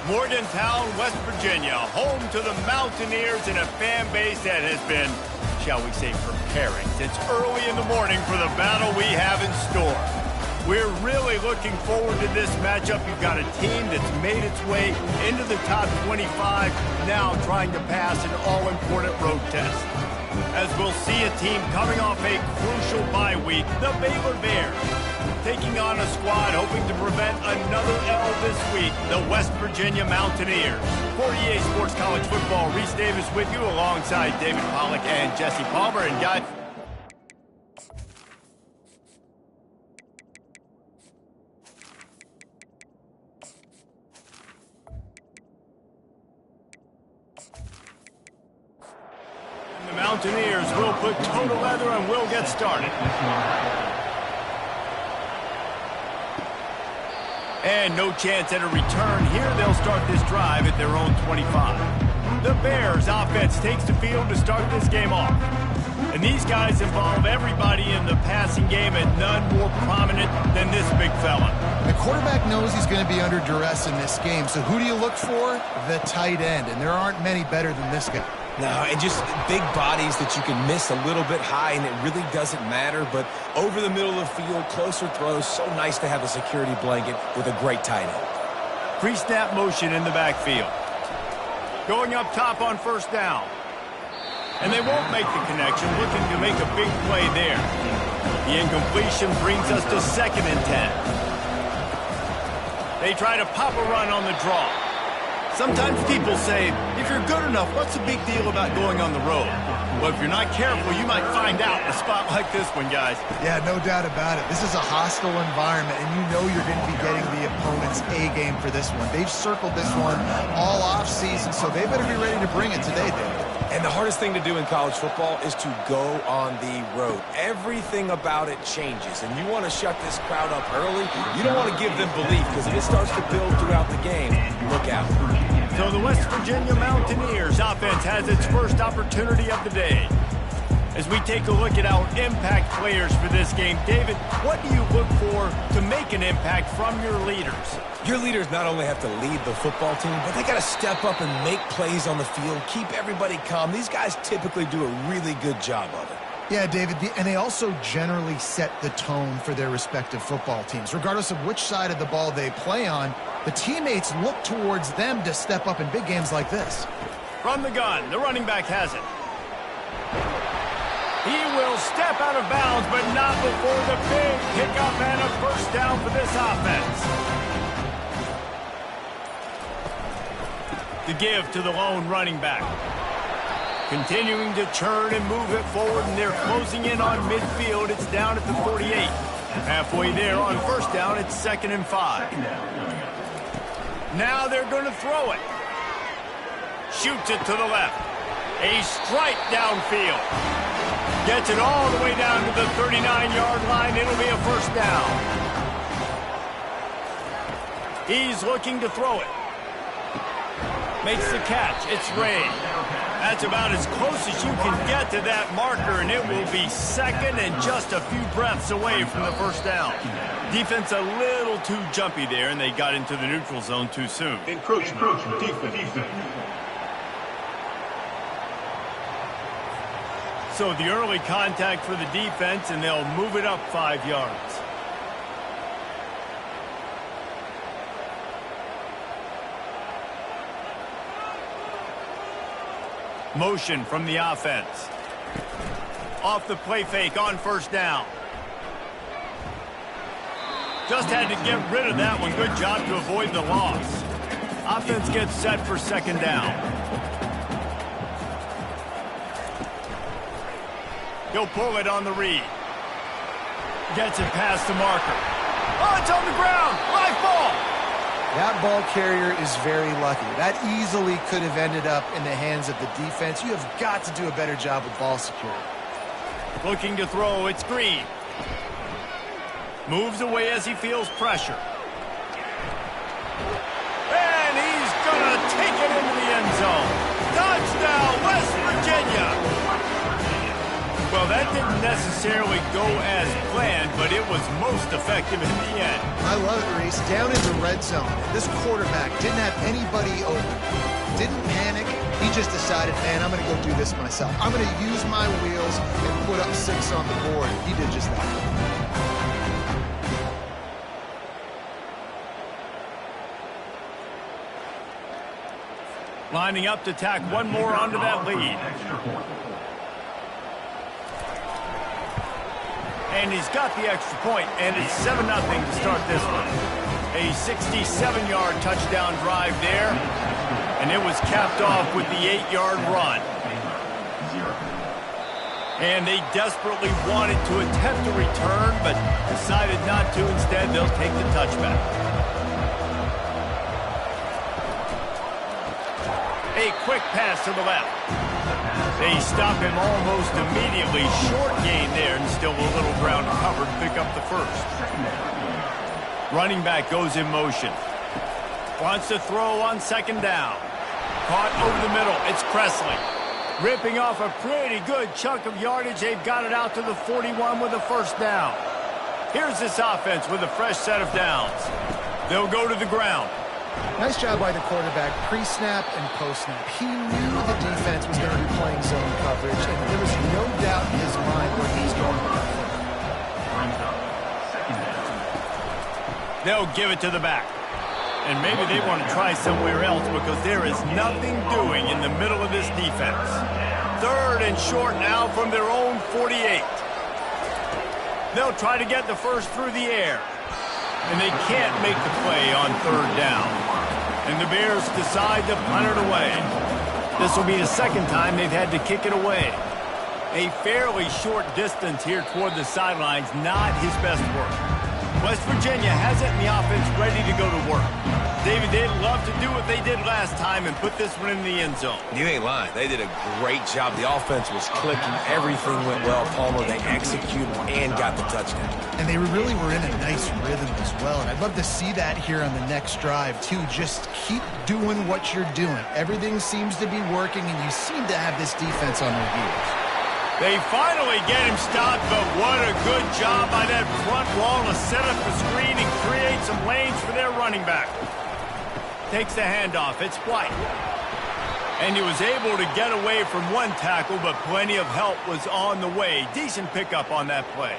Morgantown, West Virginia, home to the Mountaineers and a fan base that has been, shall we say, preparing since early in the morning for the battle we have in store. We're really looking forward to this matchup. You've got a team that's made its way into the top 25, now trying to pass an all-important road test. As we'll see a team coming off a crucial bye week, the Baylor Bears, taking on a squad hoping to prevent another L this week, the West Virginia Mountaineers. For EA Sports College Football, Reese Davis with you alongside David Pollack and Jesse Palmer. And guys, the Mountaineers will put toe to leather and we'll get started. And no chance at a return here. They'll start this drive at their own 25. The Bears offense takes the field to start this game off. And these guys involve everybody in the passing game, and none more prominent than this big fella. The quarterback knows he's going to be under duress in this game, so who do you look for? The tight end, and there aren't many better than this guy. No, and just big bodies that you can miss a little bit high, and it really doesn't matter. But over the middle of the field, closer throws, so nice to have a security blanket with a great tight end. Pre-snap motion in the backfield. Going up top on first down. And they won't make the connection, looking to make a big play there. The incompletion brings us to 2nd and 10. They try to pop a run on the draw. Sometimes people say, if you're good enough, what's the big deal about going on the road? Well, if you're not careful, you might find out in a spot like this one, guys. Yeah, no doubt about it. This is a hostile environment, and you know you're going to be getting the opponent's A game for this one. They've circled this one all off season, so they better be ready to bring it today, David. And the hardest thing to do in college football is to go on the road. Everything about it changes, and you want to shut this crowd up early. You don't want to give them belief, because if it starts to build throughout the game, look out. So the West Virginia Mountaineers offense has its first opportunity of the day. As we take a look at our impact players for this game, David, what do you look for to make an impact from your leaders? Your leaders not only have to lead the football team, but they got to step up and make plays on the field, keep everybody calm. These guys typically do a really good job of it. Yeah, David, and they also generally set the tone for their respective football teams. Regardless of which side of the ball they play on, the teammates look towards them to step up in big games like this. From the gun, the running back has it. He will step out of bounds, but not before the big pickup and a first down for this offense. The give to the lone running back. Continuing to churn and move it forward, and they're closing in on midfield. It's down at the 48. Halfway there on first down, it's 2nd and 5. Now they're going to throw it. Shoots it to the left. A strike downfield. Gets it all the way down to the 39-yard line. It'll be a first down. He's looking to throw it. Makes the catch. It's Ray. That's about as close as you can get to that marker, and it will be 2nd and just a few breaths away from the first down. Defense a little too jumpy there, and they got into the neutral zone too soon. Encroachment, defense. So the early contact for the defense, and they'll move it up 5 yards. Motion from the offense. Off the play fake on first down. Just had to get rid of that one. Good job to avoid the loss. Offense gets set for 2nd down. He'll pull it on the read. Gets it past the marker. Oh, it's on the ground. Live ball. That ball carrier is very lucky. That easily could have ended up in the hands of the defense. You have got to do a better job with ball security. Looking to throw. It's Green. Moves away as he feels pressure. And he's going to take it into the end zone. Touchdown, West Virginia. Well, that didn't necessarily go as planned, but it was most effective in the end. I love it, Reese. Down in the red zone, this quarterback didn't have anybody open. Didn't panic. He just decided, man, I'm going to go do this myself. I'm going to use my wheels and put up 6 on the board. He did just that. Lining up to tack one more onto that lead. And he's got the extra point, and it's 7-0 to start this one. A 67-yard touchdown drive there, and it was capped off with the 8-yard run. And they desperately wanted to attempt a return, but decided not to. Instead, they'll take the touchback. A quick pass to the left. They stop him almost immediately. Short gain there, and still a little ground covered to pick up the first. Running back goes in motion. Wants to throw on 2nd down. Caught over the middle. It's Presley. Ripping off a pretty good chunk of yardage. They've got it out to the 41 with a 1st down. Here's this offense with a fresh set of downs. They'll go to the ground. Nice job by the quarterback, pre-snap and post-snap. He knew the defense was going to be playing zone coverage, and there was no doubt in his mind where he's going with that. They'll give it to the back. And maybe they want to try somewhere else because there is nothing doing in the middle of this defense. 3rd and short now from their own 48. They'll try to get the first through the air. And they can't make the play on 3rd down. And the Bears decide to punt it away. This will be the 2nd time they've had to kick it away. A fairly short distance here toward the sidelines, not his best work. West Virginia has it in the offense ready to go to work. David, they'd love to do what they did last time and put this one in the end zone. You ain't lying. They did a great job. The offense was clicking. Everything went well. Palmer, they executed and got the touchdown. And they really were in a nice rhythm as well. And I'd love to see that here on the next drive, too. Just keep doing what you're doing. Everything seems to be working, and you seem to have this defense on their heels. They finally get him stopped, but what a good job by that front wall to set up the screen and create some lanes for their running back. Takes the handoff. It's White. And he was able to get away from one tackle, but plenty of help was on the way. Decent pickup on that play.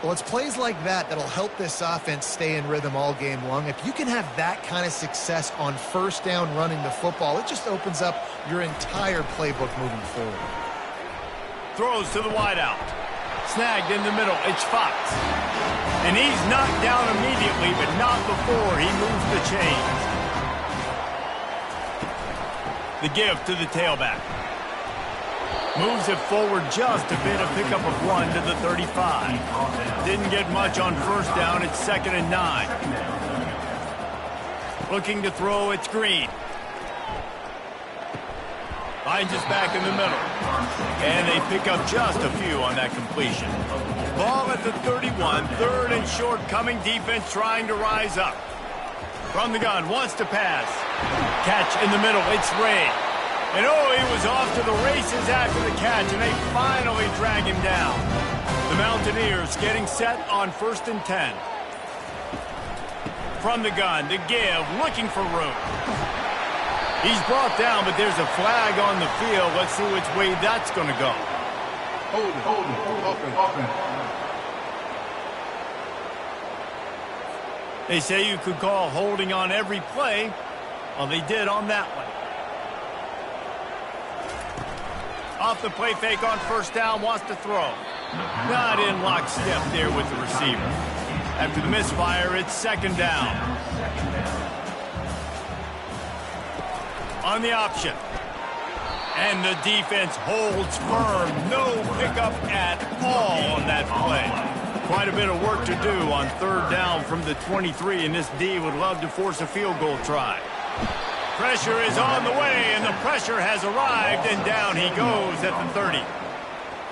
Well, it's plays like that that'll help this offense stay in rhythm all game long. If you can have that kind of success on 1st down running the football, it just opens up your entire playbook moving forward. Throws to the wideout. Snagged in the middle. It's Fox. And he's knocked down immediately, but not before he moves the chains. The give to the tailback. Moves it forward just a bit, a pickup of 1 to the 35. Didn't get much on 1st down. It's 2nd and 9. Looking to throw, it's Green. Finds us back in the middle. And they pick up just a few on that completion. Ball at the 31. 3rd and short coming. Defense trying to rise up. From the gun, wants to pass. Catch in the middle, it's Ray. And oh, he was off to the races after the catch, and they finally drag him down. The Mountaineers getting set on 1st and 10. From the gun, the give, looking for room. He's brought down, but there's a flag on the field. Let's see which way that's going to go. Hold it, open. They say you could call holding on every play. Well, they did on that one. Off the play fake on 1st down, wants to throw. Not in lockstep there with the receiver. After the misfire, it's 2nd down. On the option. And the defense holds firm. No pickup at all on that play. Quite a bit of work to do on 3rd down from the 23, and this D would love to force a field goal try. Pressure is on the way, and the pressure has arrived, and down he goes at the 30.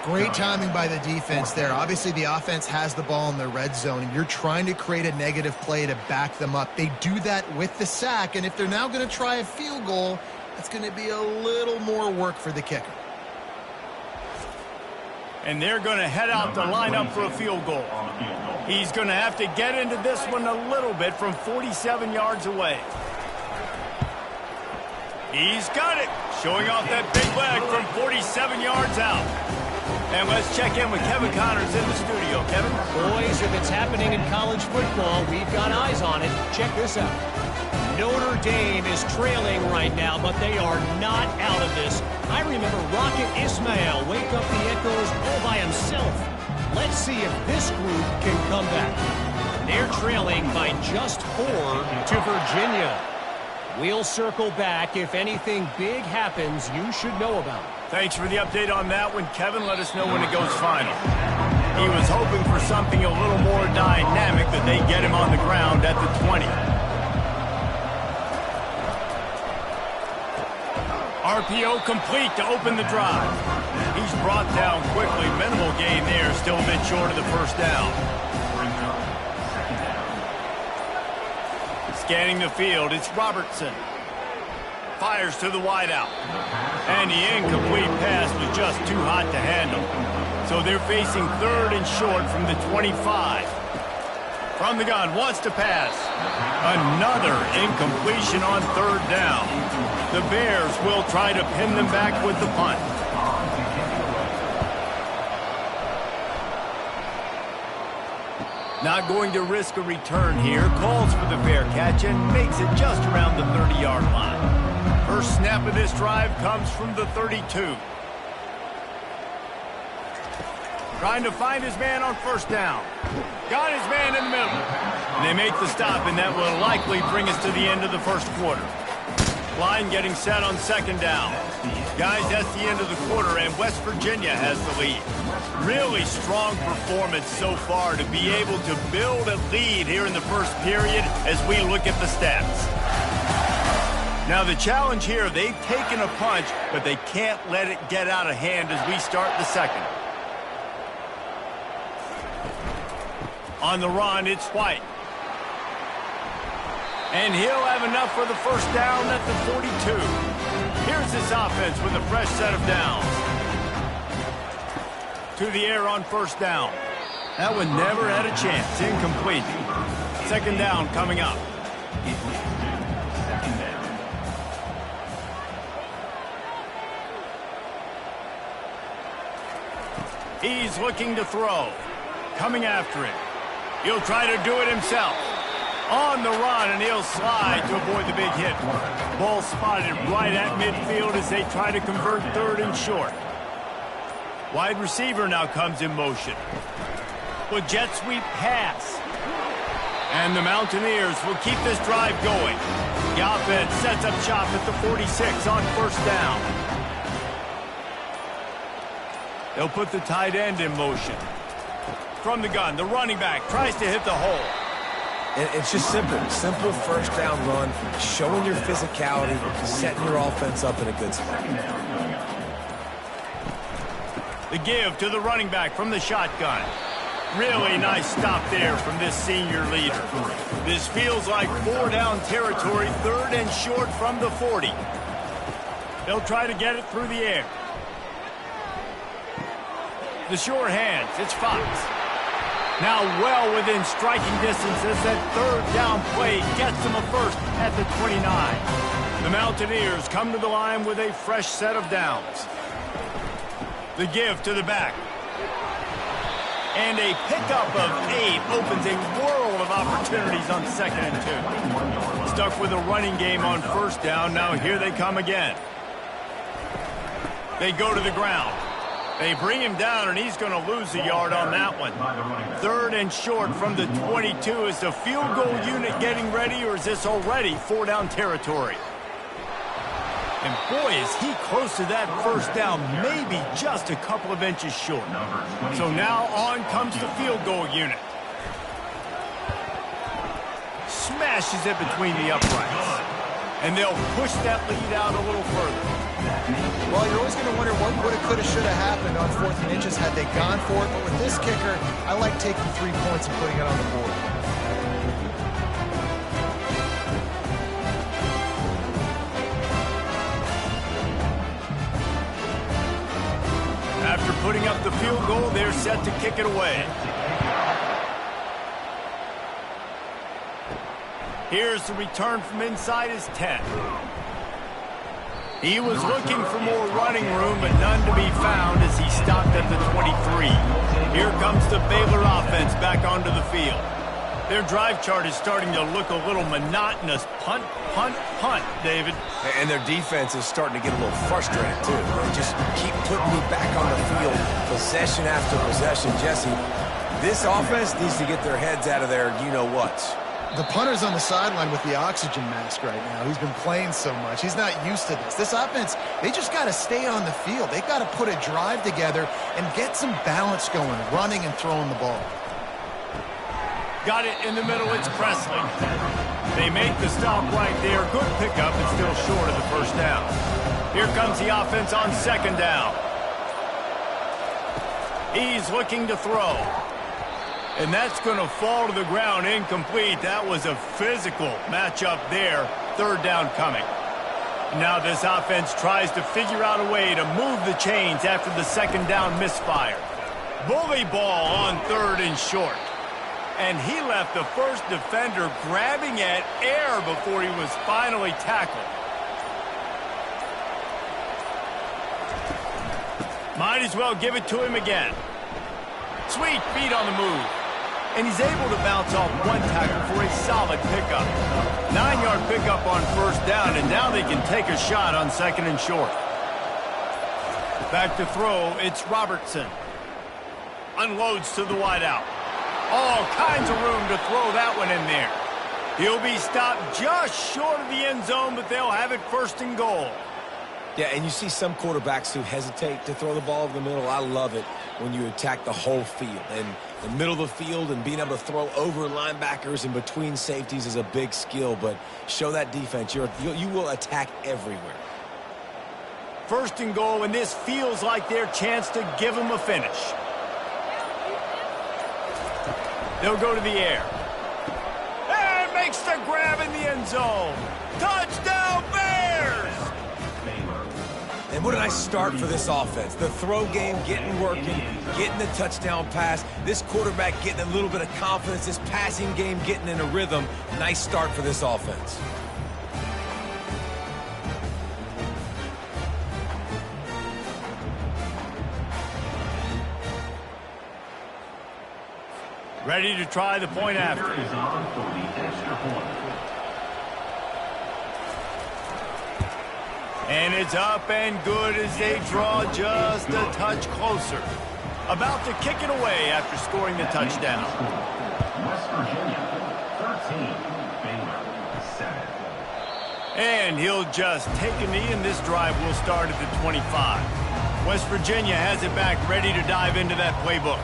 Great timing by the defense there. Obviously, the offense has the ball in the red zone, and you're trying to create a negative play to back them up. They do that with the sack, and if they're now going to try a field goal, it's going to be a little more work for the kicker. And they're going to head out to line up for a field goal. He's going to have to get into this one a little bit from 47 yards away. He's got it. Showing off that big leg from 47 yards out. And let's check in with Kevin Connors in the studio. Kevin? Boys, if it's happening in college football, we've got eyes on it. Check this out. Notre Dame is trailing right now, but they are not out of this. I remember Rocket Ismail wake up the echoes all by himself. Let's see if this group can come back. They're trailing by just 4 to Virginia. We'll circle back. If anything big happens, you should know about it. Thanks for the update on that one, Kevin. Let us know when it goes final. He was hoping for something a little more dynamic, that they get him on the ground at the 20. RPO complete to open the drive. He's brought down quickly. Minimal gain there, still a bit short of the first down. Scanning the field, it's Robertson. Fires to the wideout. And the incomplete pass was just too hot to handle. So they're facing 3rd and short from the 25. From the gun, wants to pass. Another incompletion on 3rd down. The Bears will try to pin them back with the punt. Not going to risk a return here. Calls for the fair catch and makes it just around the 30-yard line. First snap of this drive comes from the 32. Trying to find his man on 1st down. Got his man in the middle. And they make the stop, and that will likely bring us to the end of the 1st quarter. Line getting set on 2nd down. Guys, that's the end of the quarter, and West Virginia has the lead. Really strong performance so far to be able to build a lead here in the 1st period as we look at the stats. Now the challenge here, they've taken a punch, but they can't let it get out of hand as we start the 2nd. On the run, it's White. And he'll have enough for the 1st down at the 42. Here's this offense with a fresh set of downs. To the air on 1st down. That one never had a chance. Incomplete. 2nd down coming up. He's looking to throw. Coming after him. He'll try to do it himself. On the run, and he'll slide to avoid the big hit. Ball spotted right at midfield as they try to convert 3rd and short. Wide receiver now comes in motion. With jet sweep pass. And the Mountaineers will keep this drive going. The offense sets up shop at the 46 on 1st down. They'll put the tight end in motion. From the gun, the running back tries to hit the hole. And it's just simple 1st down run, showing your physicality, setting your offense up in a good spot. The give to the running back from the shotgun. Really nice stop there from this senior leader. This feels like 4 down territory, 3rd and short from the 40. They'll try to get it through the air. The sure hands, it's Fox. Now well within striking distance as that 3rd down play gets them a 1st at the 29. The Mountaineers come to the line with a fresh set of downs. The give to the back. And a pickup of 8 opens a world of opportunities on 2nd and 2. Stuck with a running game on 1st down. Now here they come again. They go to the ground. They bring him down, and he's going to lose a yard on that one. 3rd and short from the 22. Is the field goal unit getting ready, or is this already 4 down territory? And boy, is he close to that 1st down, maybe just a couple of inches short. So now on comes the field goal unit. Smashes it between the uprights. And they'll push that lead out a little further. Well, you're always going to wonder what woulda, coulda, shoulda happened on 4th and inches had they gone for it. But with this kicker, I like taking 3 points and putting it on the board. After putting up the field goal. They're set to kick it away. Here's the return from inside his 10. He was looking for more running room, but none to be found as he stopped at the 23. Here comes the Baylor offense back onto the field. Their drive chart is starting to look a little monotonous. Punt, punt, punt, David. And their defense is starting to get a little frustrated, too. They just keep putting me back on the field, possession after possession. Jesse, this offense needs to get their heads out of their you-know-whats. The punter's on the sideline with the oxygen mask right now. He's been playing so much. He's not used to this. This offense, they just got to stay on the field. They've got to put a drive together and get some balance going, running and throwing the ball. Got it in the middle. It's Presley. They make the stop right there. Good pickup, but still short of the first down. Here comes the offense on second down. He's looking to throw. And that's going to fall to the ground incomplete. That was a physical matchup there. Third down coming. Now this offense tries to figure out a way to move the chains after the second down misfire. Bully ball on third and short. And he left the first defender grabbing at air before he was finally tackled. Might as well give it to him again. Sweet feet on the move. And he's able to bounce off one tackle for a solid pickup. 9-yard pickup on first down, and now they can take a shot on second and short. Back to throw, it's Robertson. Unloads to the wideout. All kinds of room to throw that one in there. He'll be stopped just short of the end zone, but they'll have it first and goal. Yeah, and you see some quarterbacks who hesitate to throw the ball over the middle. I love it when you attack the whole field. And the middle of the field and being able to throw over linebackers and between safeties is a big skill, but show that defense. You will attack everywhere. First and goal, and this feels like their chance to give them a finish. They'll go to the air. And makes the grab in the end zone. Touchdown, Bears! And what a nice start for this offense. The throw game getting working, getting the touchdown pass. This quarterback getting a little bit of confidence. This passing game getting in a rhythm. Nice start for this offense. Ready to try the point after. And it's up and good as they draw just a touch closer. About to kick it away after scoring the touchdown. West Virginia, 13, Baylor, 7. And he'll just take a knee, and this drive will start at the 25. West Virginia has it back, ready to dive into that playbook.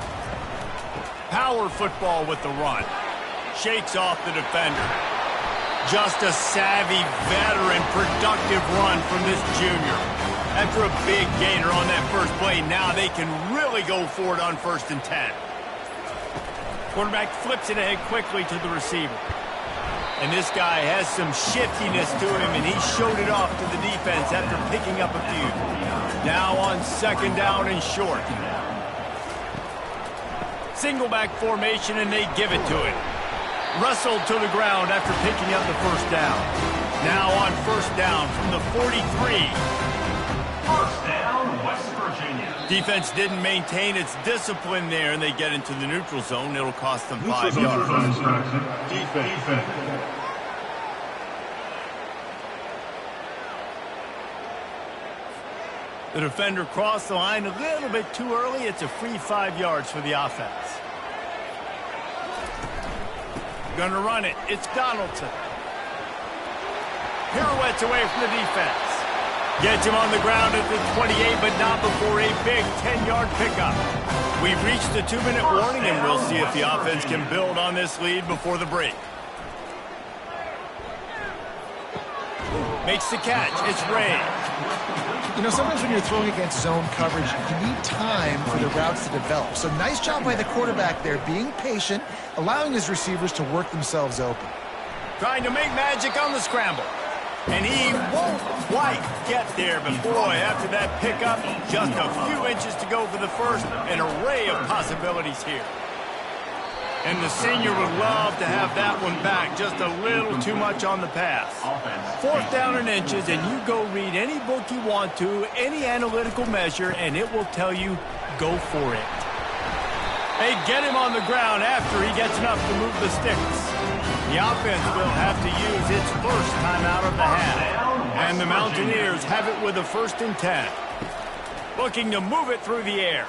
Power football with the run. Shakes off the defender. Just a savvy, veteran, productive run from this junior. After a big gainer on that first play, now they can really go for it on first and 10. Quarterback flips it ahead quickly to the receiver. And this guy has some shiftiness to him, and he showed it off to the defense after picking up a few. Now on second down and short. Single back formation, and they give it to him. Wrestled to the ground after picking up the first down. Now on first down from the 43. First down, West Virginia. Defense didn't maintain its discipline there, and they get into the neutral zone. It'll cost them 5 yards. Defense. The defender crossed the line a little bit too early. It's a free 5 yards for the offense. Gonna run it. It's Donaldson. Pirouettes away from the defense. Gets him on the ground at the 28, but not before a big 10-yard pickup. We've reached the 2-minute warning, and we'll see if the offense can build on this lead before the break. Makes the catch. It's Ray. You know, sometimes when you're throwing against zone coverage, you need time for the routes to develop. So nice job by the quarterback there, being patient, allowing his receivers to work themselves open. Trying to make magic on the scramble. And he won't quite get there, but boy, after that pickup, just a few inches to go for the first. An array of possibilities here. And the senior would love to have that one back. Just a little too much on the pass. 4th down and inches, and you go read any book you want to, any analytical measure, and it will tell you, go for it. They get him on the ground after he gets enough to move the sticks. The offense will have to use its first timeout of the half. And the Mountaineers have it with a 1st and 10. Looking to move it through the air.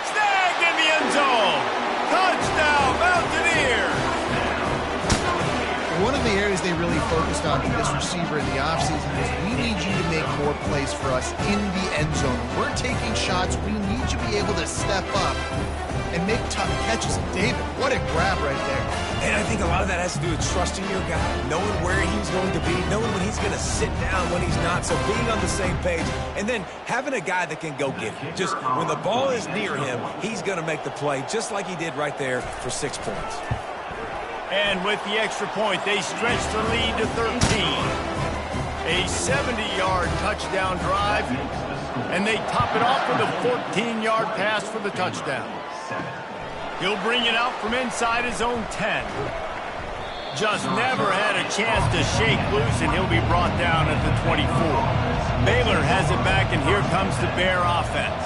Snagged in the end zone. Touchdown, Mountaineers! One of the areas they really focused on for this receiver in the offseason is we need you to make more plays for us in the end zone. We're taking shots. We need you to be able to step up and make tough catches. David, what a grab right there. And I think a lot of that has to do with trusting your guy, knowing where he's going to be, knowing when he's going to sit down, when he's not, so being on the same page, and then having a guy that can go get it. Just when the ball is near him, he's going to make the play, just like he did right there for 6 points. And with the extra point, they stretch the lead to 13. A 70-yard touchdown drive, and they top it off with a 14-yard pass for the touchdown. He'll bring it out from inside his own 10. Just never had a chance to shake loose, and he'll be brought down at the 24. Baylor has it back, and here comes the Bear offense.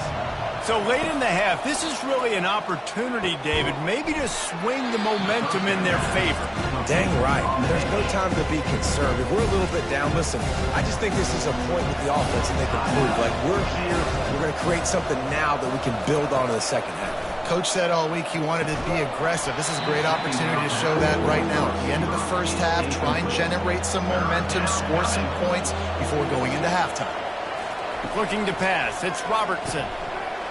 So late in the half, this is really an opportunity, David, maybe to swing the momentum in their favor. Dang right. There's no time to be conservative. We're a little bit down. Listen, I just think this is a point with the offense that they can prove. Like, we're here, we're going to create something now that we can build on in the second half. Coach said all week he wanted to be aggressive. This is a great opportunity to show that right now. At the end of the first half, try and generate some momentum, score some points before going into halftime. Looking to pass, it's Robertson.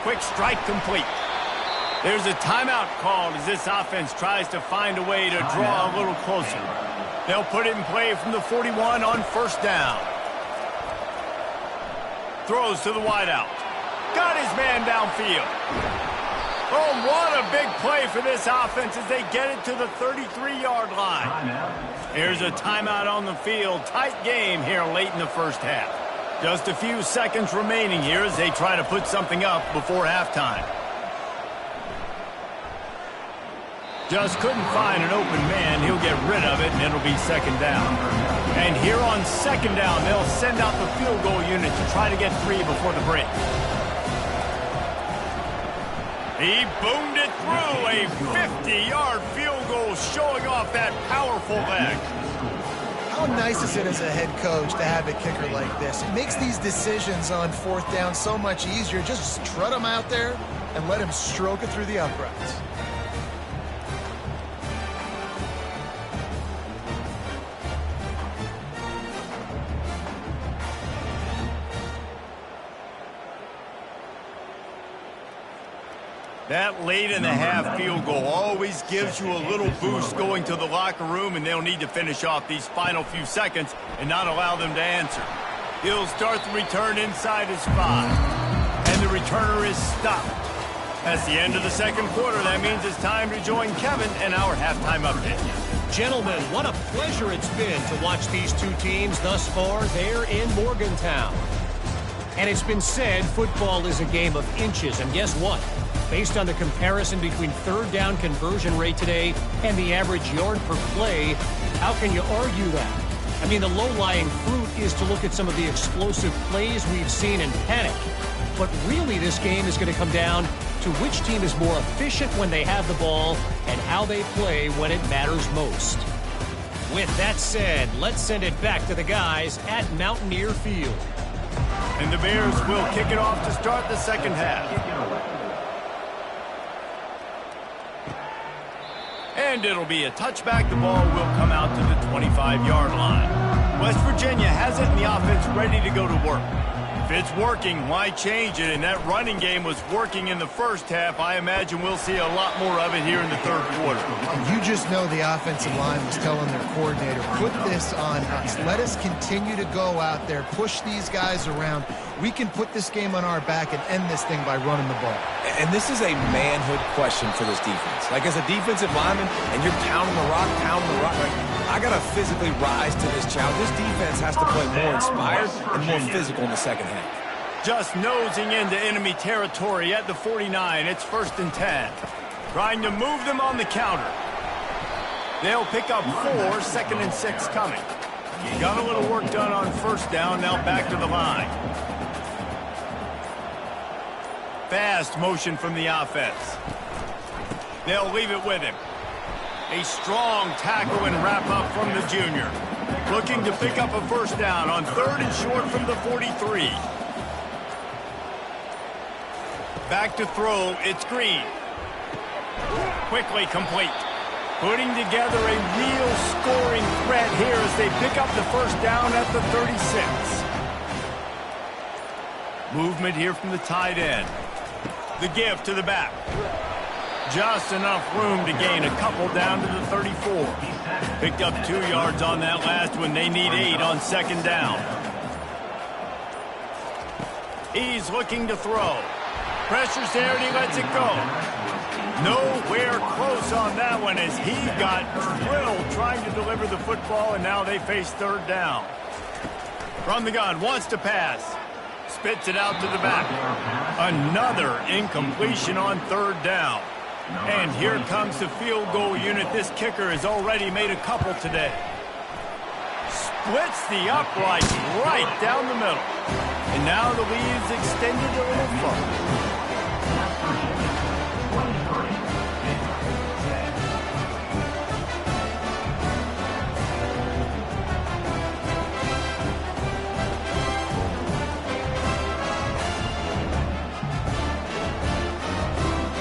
Quick strike complete. There's a timeout called as this offense tries to find a way to draw a little closer. They'll put it in play from the 41 on 1st down. Throws to the wideout. Got his man downfield. Oh, what a big play for this offense as they get it to the 33-yard line. Here's a timeout on the field. Tight game here late in the first half. Just a few seconds remaining here as they try to put something up before halftime. Just couldn't find an open man. He'll get rid of it, and it'll be 2nd down. And here on 2nd down, they'll send out the field goal unit to try to get 3 before the break. He boomed it through, a 50-yard field goal showing off that powerful leg. How nice is it as a head coach to have a kicker like this? It makes these decisions on 4th down so much easier. Just strut him out there and let him stroke it through the uprights. That late in the half field goal always gives you a little boost going to the locker room, and they'll need to finish off these final few seconds and not allow them to answer. He'll start the return inside his 5, and the returner is stopped. That's the end of the 2nd quarter. That means it's time to join Kevin and our halftime update. Gentlemen, what a pleasure it's been to watch these two teams thus far there in Morgantown. And it's been said football is a game of inches, and guess what? Based on the comparison between 3rd down conversion rate today and the average yard per play, how can you argue that? I mean, the low-lying fruit is to look at some of the explosive plays we've seen in panic. But really, this game is going to come down to which team is more efficient when they have the ball and how they play when it matters most. With that said, let's send it back to the guys at Mountaineer Field. And the Bears will kick it off to start the 2nd half. And it'll be a touchback. The ball will come out to the 25-yard line. West Virginia has it, and the offense ready to go to work. If it's working, why change it? And that running game was working in the first half. I imagine we'll see a lot more of it here in the 3rd quarter. You just know the offensive line was telling their coordinator, put this on us. Let us continue to go out there, push these guys around. We can put this game on our back and end this thing by running the ball. And this is a manhood question for this defense. Like, as a defensive lineman, and you're pounding the rock, like, I got to physically rise to this challenge. This defense has to play more inspired and more physical in the second half. Just nosing into enemy territory at the 49. It's 1st and 10. Trying to move them on the counter. They'll pick up 4, 2nd and 6 coming. Got a little work done on 1st down, now back to the line. Fast motion from the offense. They'll leave it with him. A strong tackle and wrap up from the junior. Looking to pick up a 1st down on 3rd and short from the 43. Back to throw, it's Green. Quickly complete. Putting together a real scoring threat here as they pick up the 1st down at the 36. Movement here from the tight end. The give to the back. Just enough room to gain a couple down to the 34. Picked up 2 yards on that last one. They need 8 on 2nd down. He's looking to throw. Pressure's there and he lets it go. Nowhere close on that one as he got drilled trying to deliver the football, and now they face 3rd down. From the gun, wants to pass. Spits it out to the back. Another incompletion on 3rd down. And here comes the field goal unit. This kicker has already made a couple today. Splits the upright right down the middle. And now the lead's extended a little further.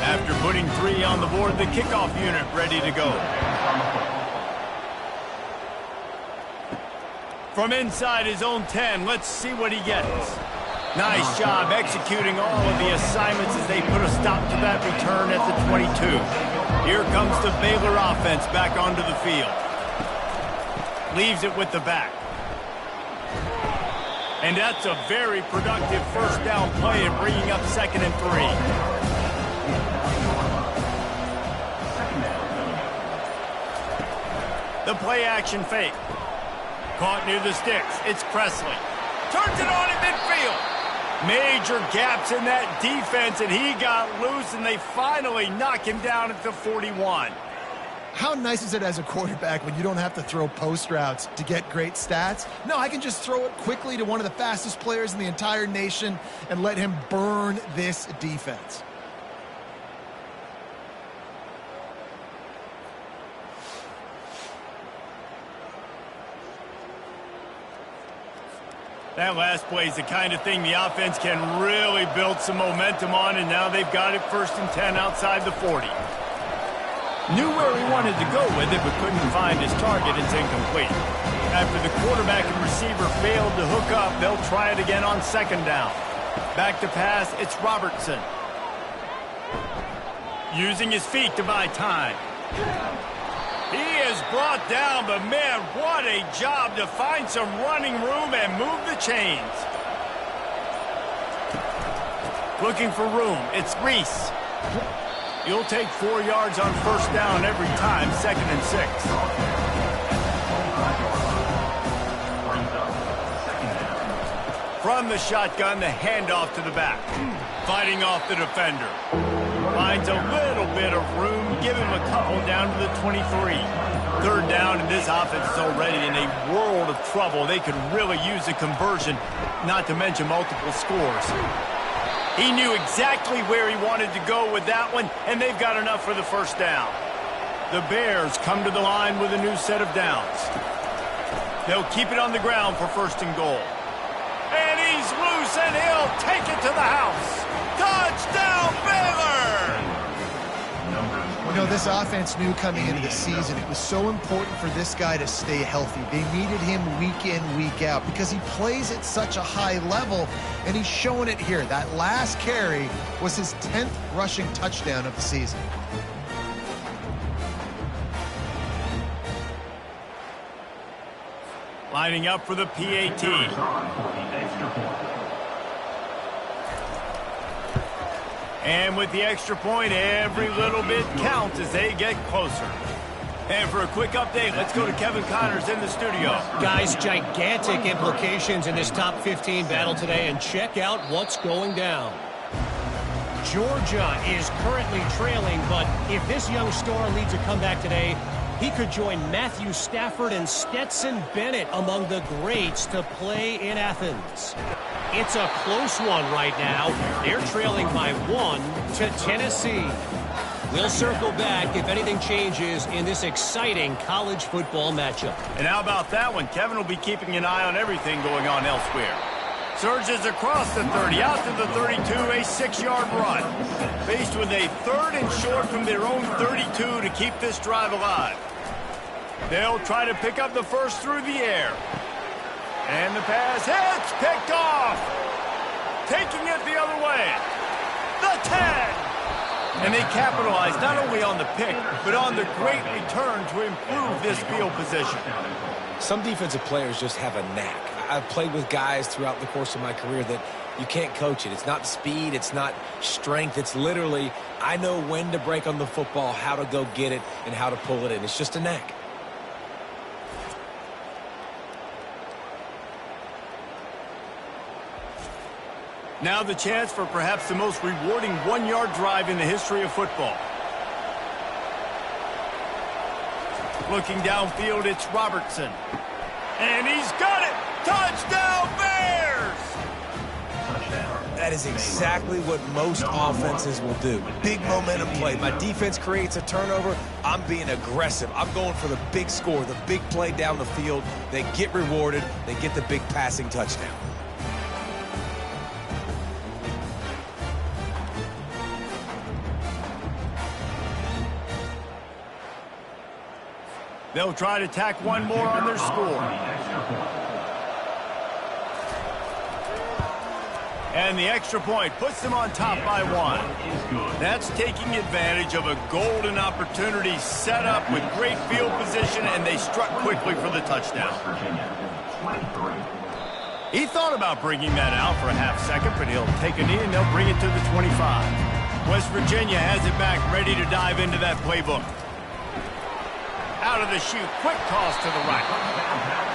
After putting 3 on the board, the kickoff unit ready to go. From inside his own 10, let's see what he gets. Nice job executing all of the assignments as they put a stop to that return at the 22. Here comes the Baylor offense back onto the field. Leaves it with the back. And that's a very productive 1st down play and bringing up 2nd and 3. The play action fake. Caught near the sticks. It's Presley. Turns it on in midfield. Major gaps in that defense, and he got loose, and they finally knock him down at the 41. How nice is it as a quarterback when you don't have to throw post routes to get great stats? No, I can just throw it quickly to one of the fastest players in the entire nation and let him burn this defense. That last play is the kind of thing the offense can really build some momentum on, and now they've got it 1st and 10 outside the 40. Knew where he wanted to go with it, but couldn't find his target. It's incomplete. After the quarterback and receiver failed to hook up, they'll try it again on 2nd down. Back to pass, it's Robertson. Using his feet to buy time. He is brought down, but man, what a job to find some running room and move the chains. Looking for room, it's Reese. You'll take 4 yards on 1st down every time, 2nd and 6. From the shotgun, the handoff to the back. Fighting off the defender. Finds a little bit of room, give him a couple down to the 23. 3rd down, and this offense is already in a world of trouble. They could really use a conversion, not to mention multiple scores. He knew exactly where he wanted to go with that one, and they've got enough for the 1st down. The Bears come to the line with a new set of downs. They'll keep it on the ground for 1st and goal. And he's loose, and he'll take it to the house. Touchdown, Baylor! You know, this offense knew coming into the season it was so important for this guy to stay healthy. They needed him week in, week out because he plays at such a high level, and he's showing it here. That last carry was his 10th rushing touchdown of the season. Lining up for the PAT. And with the extra point, every little bit counts as they get closer. And for a quick update, let's go to Kevin Connors in the studio. Guys, gigantic implications in this top 15 battle today, and check out what's going down. Georgia is currently trailing, but if this young star leads a comeback today, he could join Matthew Stafford and Stetson Bennett among the greats to play in Athens. It's a close one right now. They're trailing by 1 to Tennessee. We'll circle back if anything changes in this exciting college football matchup. And how about that one? Kevin will be keeping an eye on everything going on elsewhere. Surges across the 30, out to the 32, a 6-yard run. Faced with a 3rd and short from their own 32 to keep this drive alive. They'll try to pick up the first through the air. And the pass hits, picked off. Taking it the other way. The 10. And they capitalize not only on the pick, but on the great return to improve this field position. Some defensive players just have a knack. I've played with guys throughout the course of my career that you can't coach it. It's not speed, it's not strength. It's literally, I know when to break on the football, how to go get it, and how to pull it in. It's just a knack. Now the chance for perhaps the most rewarding 1-yard drive in the history of football. Looking downfield, it's Robertson. And he's got it! Touchdown, Bears! That is exactly what most offenses will do. Big momentum play. My defense creates a turnover. I'm being aggressive. I'm going for the big score, the big play down the field. They get rewarded. They get the big passing touchdown. They'll try to tack one more on their score. And the extra point puts them on top by 1. That's taking advantage of a golden opportunity set up with great field position, and they struck quickly for the touchdown. He thought about bringing that out for a half second, but he'll take a knee and they'll bring it to the 25. West Virginia has it back, ready to dive into that playbook. Out of the chute, quick toss to the right.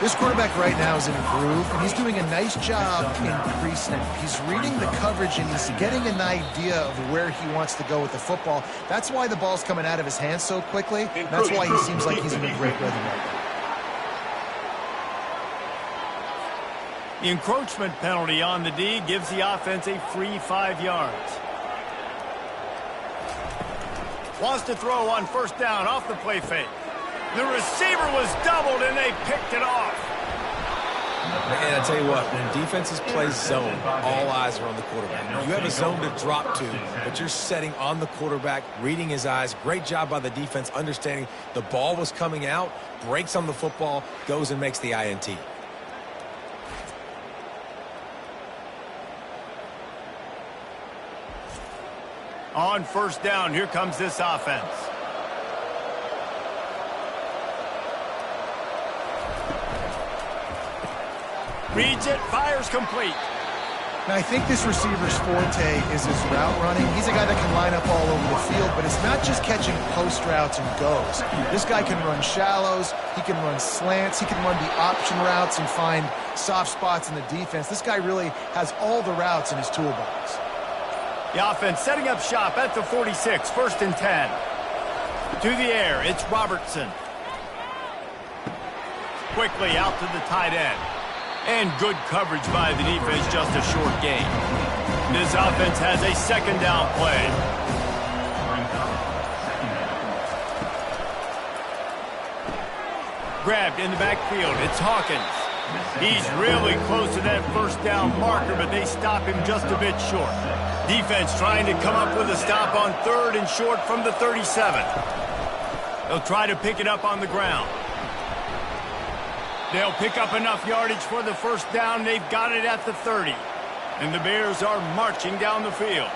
This quarterback right now is in a groove, and he's doing a nice job in pre-snap. He's reading the coverage, and he's getting an idea of where he wants to go with the football. That's why the ball's coming out of his hands so quickly. That's why he seems like he's in a great rhythm right now. The encroachment penalty on the D gives the offense a free 5 yards. Wants to throw on first down off the play fake. The receiver was doubled, and they picked it off. And I tell you what, when defenses play zone, all eyes are on the quarterback. You have a zone to drop to, but you're setting on the quarterback, reading his eyes. Great job by the defense, understanding the ball was coming out, breaks on the football, goes and makes the INT. On first down, here comes this offense. Reads it, fires complete. Now, I think this receiver's forte is his route running. He's a guy that can line up all over the field, but it's not just catching post routes and goes. This guy can run shallows, he can run slants, he can run the option routes and find soft spots in the defense. This guy really has all the routes in his toolbox. The offense setting up shop at the 46, 1st and 10. To the air, it's Robertson. Quickly out to the tight end. And good coverage by the defense, just a short gain. This offense has a 2nd down play. Grabbed in the backfield, it's Hawkins. He's really close to that first down marker, but they stop him just a bit short. Defense trying to come up with a stop on 3rd and short from the 37. They'll try to pick it up on the ground. They'll pick up enough yardage for the first down. They've got it at the 30. And the Bears are marching down the field.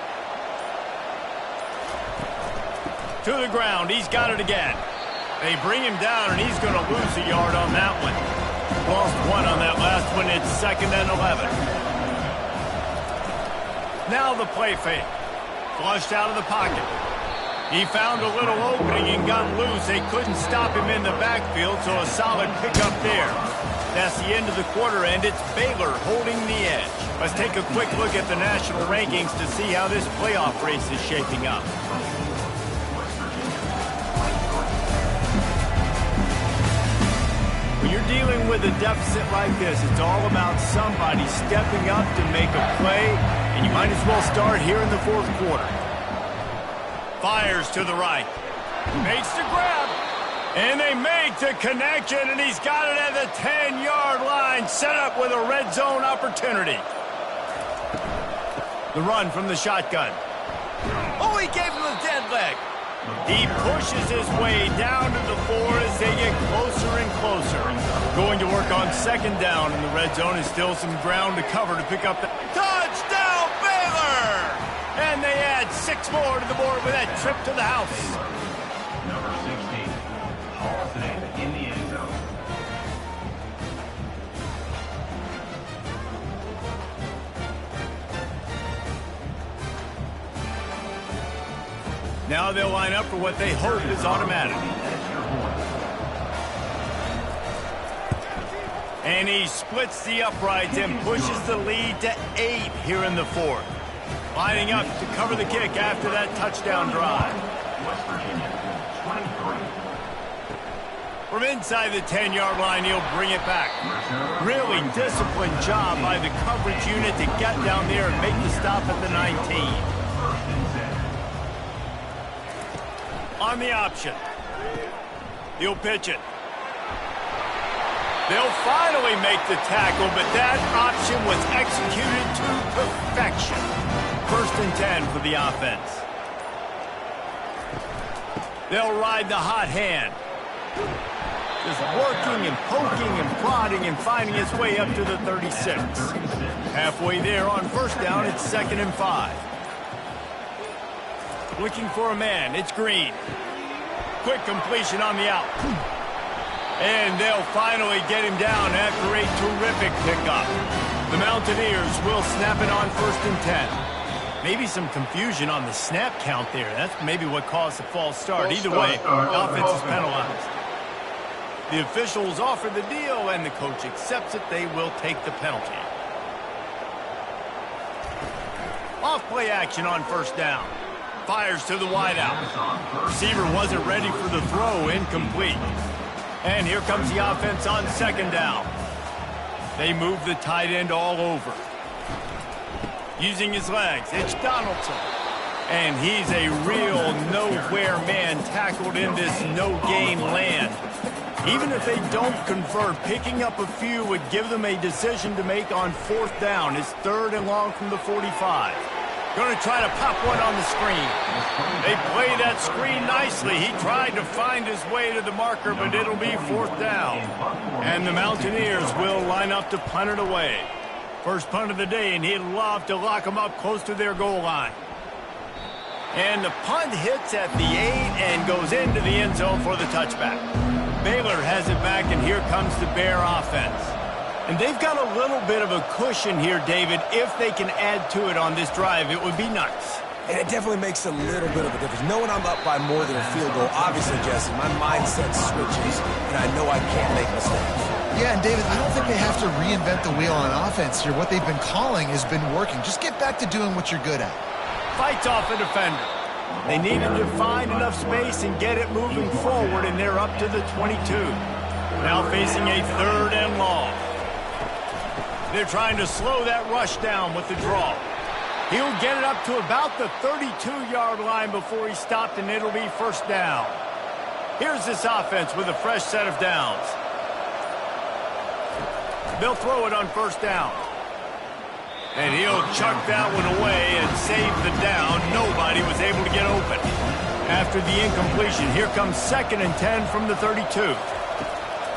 To the ground. He's got it again. They bring him down, and he's going to lose a yard on that one. Lost 1 on that last one. It's 2nd and 11. Now the play fake. Flushed out of the pocket. He found a little opening and got loose. They couldn't stop him in the backfield, so a solid pickup there. That's the end of the quarter, and it's Baylor holding the edge. Let's take a quick look at the national rankings to see how this playoff race is shaping up. When you're dealing with a deficit like this, it's all about somebody stepping up to make a play, and you might as well start here in the fourth quarter. Fires to the right. Makes the grab. And they make the connection, and he's got it at the 10-yard line, set up with a red zone opportunity. The run from the shotgun. Oh, he gave him a dead leg. He pushes his way down to the 4 as they get closer and closer. Going to work on second down in the red zone is still some ground to cover to pick up the touchdown, Baylor! And they add 6 more to the board with that trip to the house. Number 16, hauls it in the end zone. Now they'll line up for what they hope is automatic. And he splits the uprights and pushes the lead to 8 here in the fourth. Lining up to cover the kick after that touchdown drive. West Virginia, 23. From inside the 10-yard line, he'll bring it back. Really disciplined job by the coverage unit to get down there and make the stop at the 19. On the option. He'll pitch it. They'll finally make the tackle, but that option was executed to perfection. 1st and 10 for the offense. They'll ride the hot hand. Just working and poking and prodding and finding his way up to the 36. Halfway there on 1st down, it's 2nd and 5. Looking for a man, it's Green. Quick completion on the out. And they'll finally get him down after a terrific pickup. The Mountaineers will snap it on 1st and 10. Maybe some confusion on the snap count there. That's maybe what caused the false start. Either way, the offense is penalized. The officials offer the deal, and the coach accepts it. They will take the penalty. Off-play action on 1st down. Fires to the wideout. Receiver wasn't ready for the throw, incomplete. And here comes the offense on 2nd down. They move the tight end all over. Using his legs, it's Donaldson. And he's a real nowhere man tackled in this no-gain land. Even if they don't convert, picking up a few would give them a decision to make on 4th down. It's 3rd and long from the 45. Going to try to pop one on the screen. They play that screen nicely. He tried to find his way to the marker, but it'll be 4th down. And the Mountaineers will line up to punt it away. First punt of the day, and he'd love to lock them up close to their goal line. And the punt hits at the 8 and goes into the end zone for the touchback. Baylor has it back, and here comes the Bear offense. And they've got a little bit of a cushion here, David. If they can add to it on this drive, it would be nice. And it definitely makes a little bit of a difference. Knowing I'm up by more than a field goal, obviously, Jesse, my mindset switches, and I know I can't make mistakes. Yeah, and David, I don't think they have to reinvent the wheel on offense here. What they've been calling has been working. Just get back to doing what you're good at. Fights off a defender. They needed to find enough space and get it moving forward, and they're up to the 22. Now facing a 3rd and long. They're trying to slow that rush down with the draw. He'll get it up to about the 32-yard line before he stopped, and it'll be 1st down. Here's this offense with a fresh set of downs. They'll throw it on 1st down. And he'll chuck that one away and save the down. Nobody was able to get open. After the incompletion, here comes 2nd and 10 from the 32.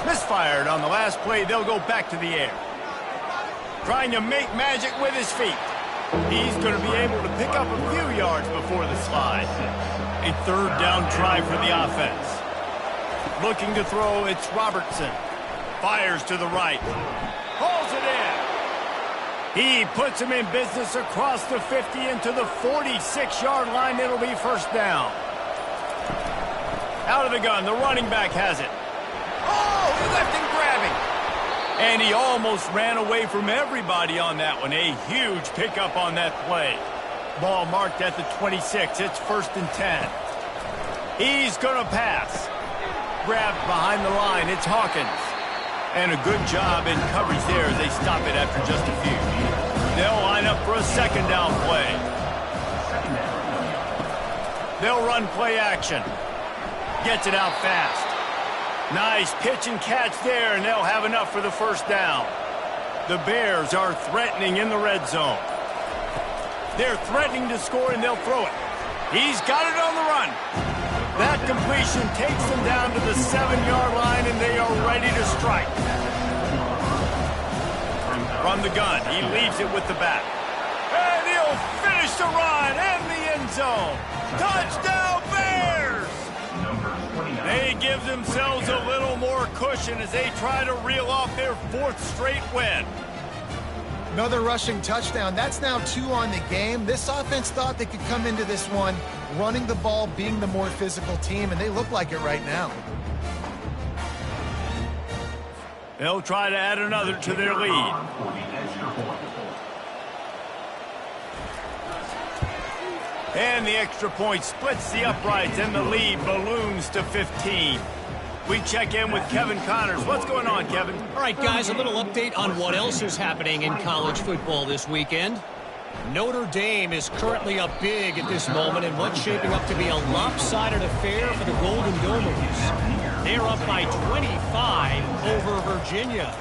Misfired on the last play. They'll go back to the air. Trying to make magic with his feet. He's going to be able to pick up a few yards before the slide. A 3rd down try for the offense. Looking to throw, it's Robertson. Fires to the right. Hauls it in. He puts him in business across the 50 into the 46-yard line. It'll be 1st down. Out of the gun, the running back has it. Oh, he left him grabbing. And he almost ran away from everybody on that one. A huge pickup on that play. Ball marked at the 26. It's 1st and 10. He's going to pass. Grabbed behind the line. It's Hawkins. And a good job in coverage there as they stop it after just a few. They'll line up for a 2nd down play. They'll run play action. Gets it out fast. Nice pitch and catch there, and they'll have enough for the 1st down. The Bears are threatening in the red zone. They're threatening to score, and they'll throw it. He's got it on the run. That completion takes them down to the 7-yard line, and they are ready to strike. From the gun, he leaves it with the back. And he'll finish the run and the end zone. Touchdown, Bears! They give themselves a little more cushion as they try to reel off their 4th straight win. Another rushing touchdown. That's now 2 on the game. This offense thought they could come into this one running the ball, being the more physical team, and they look like it right now. They'll try to add another to their lead. And the extra point splits the uprights, and the lead balloons to 15. We check in with Kevin Connors. What's going on, Kevin? All right, guys, a little update on what else is happening in college football this weekend. Notre Dame is currently up big at this moment in what's shaping up to be a lopsided affair for the Golden Domers. They're up by 25 over Virginia.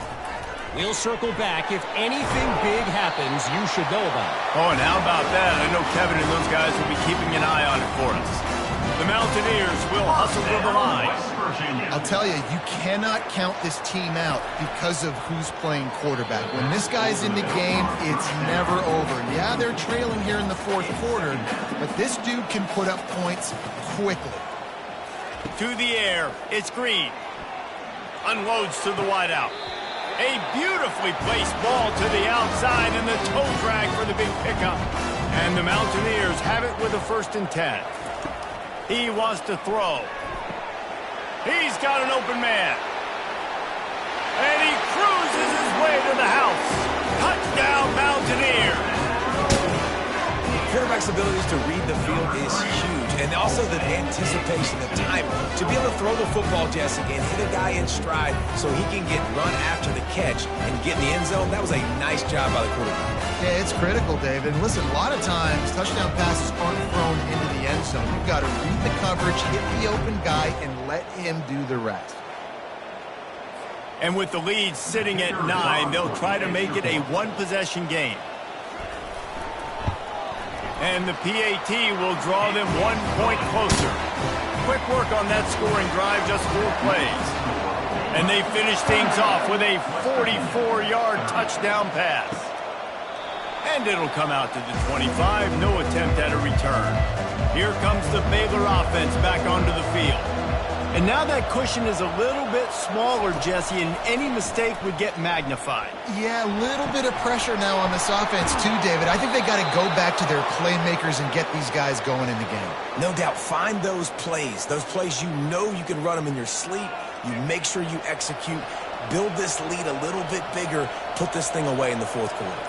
We'll circle back. If anything big happens, you should know about it. Oh, and how about that? I know Kevin and those guys will be keeping an eye on it for us. The Mountaineers will hustle for the line. I'll tell you, you cannot count this team out because of who's playing quarterback. When this guy's in the game, it's never over. Yeah, they're trailing here in the 4th quarter, but this dude can put up points quickly. To the air, it's Green. Unloads to the wideout. A beautifully placed ball to the outside and the toe drag for the big pickup. And the Mountaineers have it with a 1st and 10. He wants to throw. He's got an open man. And he cruises his way to the house. Touchdown, Mountaineers. Quarterback's abilities to read the field is huge, and also the anticipation of timing. To be able to throw the football, Jesse, and hit a guy in stride so he can get run after the catch and get in the end zone, that was a nice job by the quarterback. Yeah, it's critical, David. Listen, a lot of times, touchdown passes aren't thrown into the end zone. You've got to read the coverage, hit the open guy, and let him do the rest. And with the lead sitting at 9, they'll try to make it a 1-possession game. And the PAT will draw them 1 point closer. Quick work on that scoring drive, just 4 plays. And they finish things off with a 44-yard touchdown pass. And it'll come out to the 25. No attempt at a return. Here comes the Baylor offense back onto the field. And now that cushion is a little bit smaller, Jesse, and any mistake would get magnified. Yeah, a little bit of pressure now on this offense too, David. I think they got to go back to their playmakers and get these guys going in the game. No doubt, find those plays you know you can run them in your sleep. You make sure you execute, build this lead a little bit bigger, put this thing away in the 4th quarter.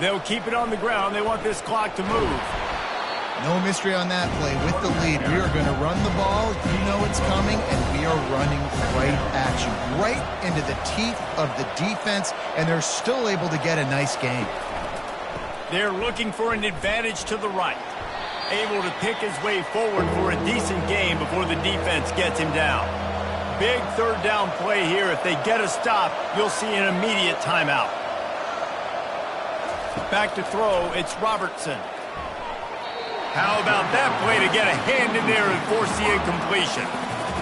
They'll keep it on the ground. They want this clock to move. No mystery on that play. With the lead, we are going to run the ball. You know it's coming, and we are running right at you, right into the teeth of the defense, and they're still able to get a nice game. They're looking for an advantage to the right. Able to pick his way forward for a decent game before the defense gets him down. Big 3rd down play here. If they get a stop, you'll see an immediate timeout. Back to throw, it's Robertson. How about that play to get a hand in there and force the incompletion?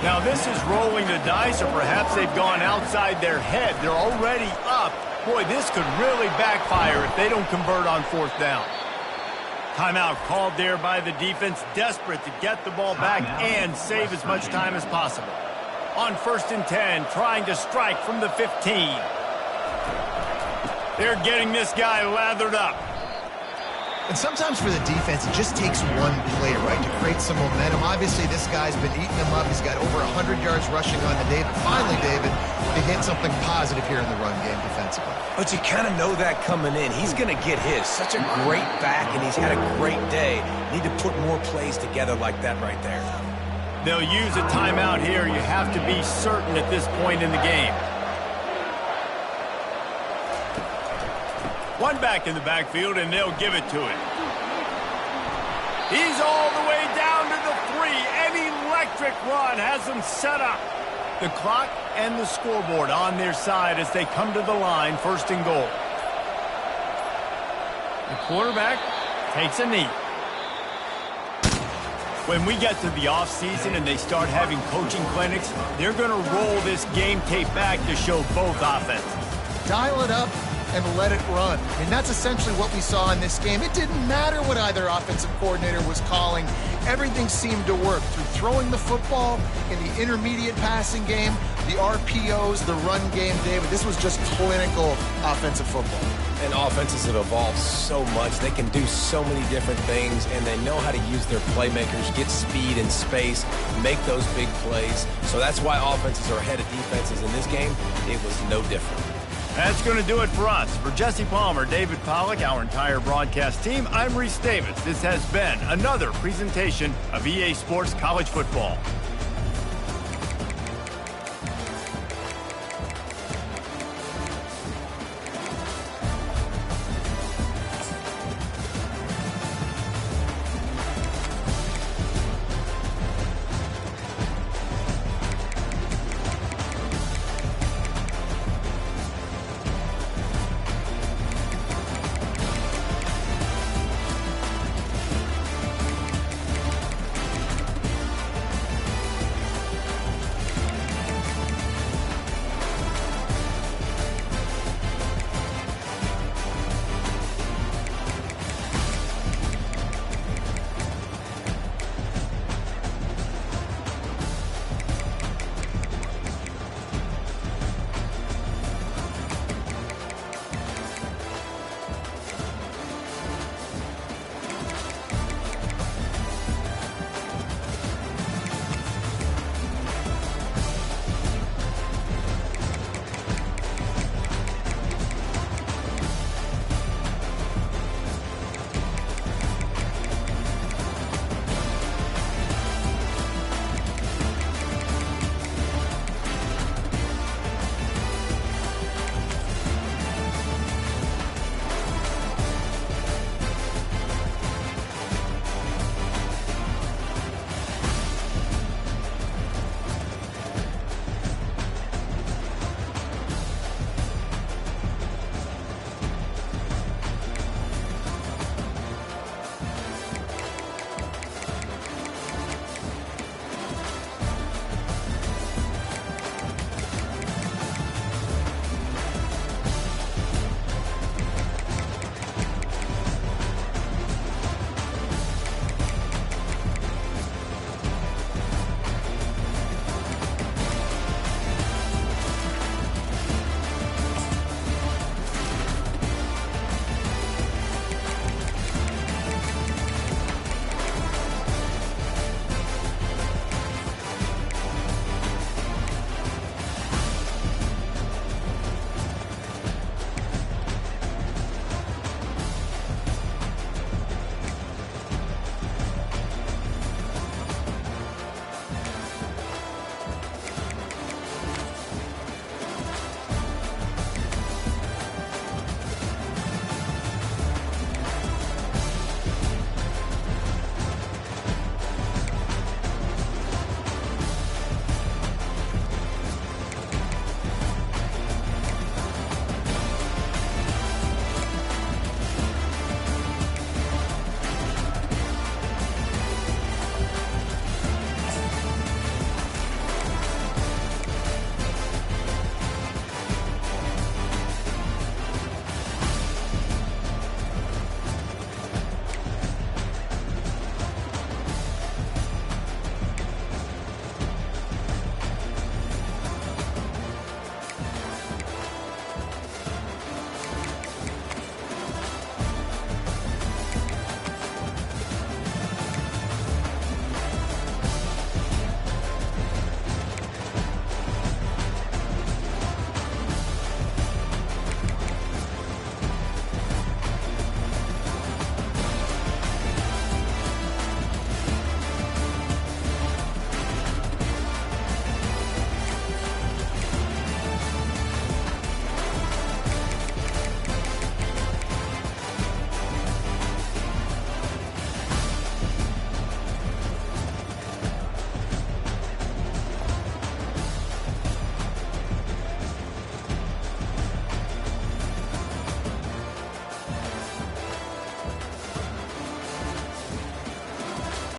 Now this is rolling the dice, or perhaps they've gone outside their head. They're already up. Boy, this could really backfire if they don't convert on 4th down. Timeout called there by the defense, desperate to get the ball back and save as much time as possible. On 1st and 10, trying to strike from the 15. They're getting this guy lathered up. And sometimes for the defense, it just takes one play, right, to create some momentum. Obviously, this guy's been eating them up. He's got over 100 yards rushing on the day. But finally, David, they hit something positive here in the run game defensively. But you kind of know that coming in. He's going to get his. Such a great back, and he's had a great day. Need to put more plays together like that right there. They'll use a timeout here. You have to be certain at this point in the game. One back in the backfield, and they'll give it to him. He's all the way down to the 3. An electric run has them set up. The clock and the scoreboard on their side as they come to the line, 1st and goal. The quarterback takes a knee. When we get to the offseason and they start having coaching clinics, they're going to roll this game tape back to show both offenses. Dial it up and let it run. I mean, that's essentially what we saw in this game. It didn't matter what either offensive coordinator was calling. Everything seemed to work through throwing the football in the intermediate passing game, the RPOs, the run game, David. This was just clinical offensive football. And offenses have evolved so much. They can do so many different things, and they know how to use their playmakers, get speed and space, make those big plays. So that's why offenses are ahead of defenses in this game. It was no different. That's going to do it for us. For Jesse Palmer, David Pollack, our entire broadcast team, I'm Reese Davis. This has been another presentation of EA Sports College Football.